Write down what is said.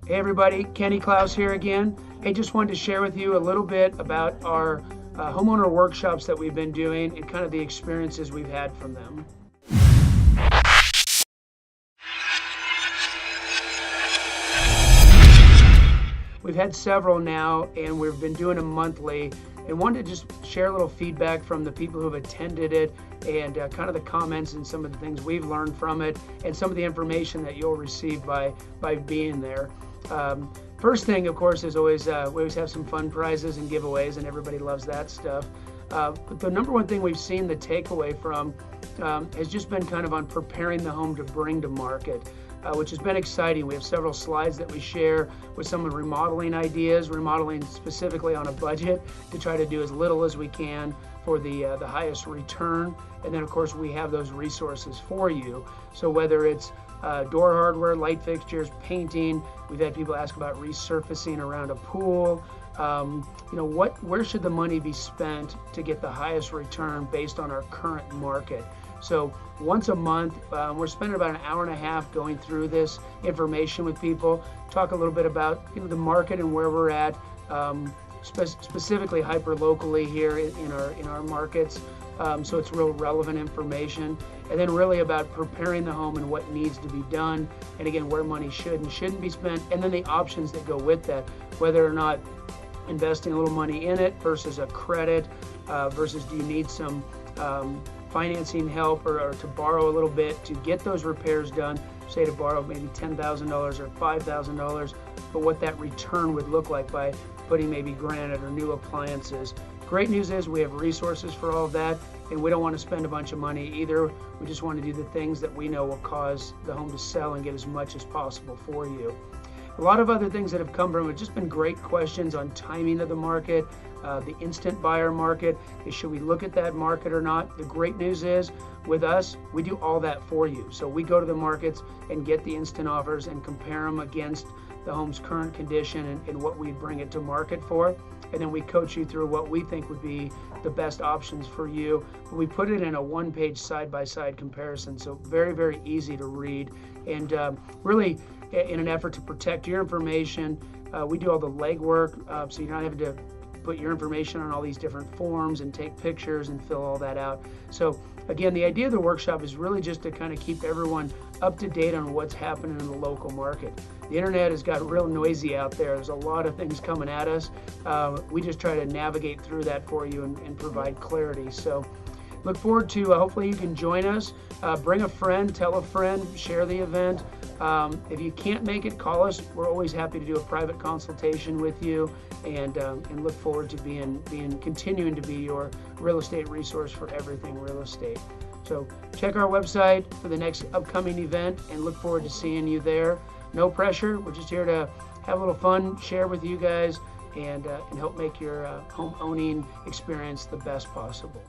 Hey everybody, Kenny Klaus here again. Hey, just wanted to share with you a little bit about our homeowner workshops that we've been doing and kind of the experiences we've had from them. We've had several now, and we've been doing them monthly, and wanted to just share a little feedback from the people who have attended it and kind of the comments and some of the things we've learned from it and some of the information that you'll receive by being there. First thing, of course, is always we always have some fun prizes and giveaways, and everybody loves that stuff. But the number one thing we've seen the takeaway from has just been kind of on preparing the home to bring to market, which has been exciting. We have several slides that we share with some of the remodeling ideas, remodeling specifically on a budget to try to do as little as we can for the highest return. And then, of course, we have those resources for you. So whether it's door hardware, light fixtures, painting, we've had people ask about resurfacing around a pool. Where should the money be spent to get the highest return based on our current market? So once a month, we're spending about an hour and a half going through this information with people, talk a little bit about the market and where we're at, specifically hyper locally here in our markets. So it's real relevant information, and then really about preparing the home and what needs to be done, and again, where money should and shouldn't be spent, and then the options that go with that, whether or not investing a little money in it versus a credit, versus do you need some financing help or to borrow a little bit to get those repairs done, say to borrow maybe $10,000 or $5,000, but what that return would look like by putting maybe granite or new appliances. Great news is we have resources for all of that, and we don't want to spend a bunch of money either. We just want to do the things that we know will cause the home to sell and get as much as possible for you. A lot of other things that have come from it, just been great questions on timing of the market, the instant buyer market. Should we look at that market or not? The great news is with us, we do all that for you. So we go to the markets and get the instant offers and compare them against the home's current condition and what we bring it to market for. And then we coach you through what we think would be the best options for you. But we put it in a one-page side-by-side comparison, so very, very easy to read. And really, in an effort to protect your information, we do all the legwork, so you're not having to put your information on all these different forms and take pictures and fill all that out. So again, the idea of the workshop is really just to kind of keep everyone up to date on what's happening in the local market. The internet has got real noisy out there. There's a lot of things coming at us. We just try to navigate through that for you and provide clarity. So look forward to, hopefully you can join us. Bring a friend, tell a friend, share the event. If you can't make it, call us. We're always happy to do a private consultation with you, and look forward to continuing to be your real estate resource for everything real estate. So check our website for the next upcoming event and look forward to seeing you there. No pressure. We're just here to have a little fun, share with you guys, and help make your home owning experience the best possible.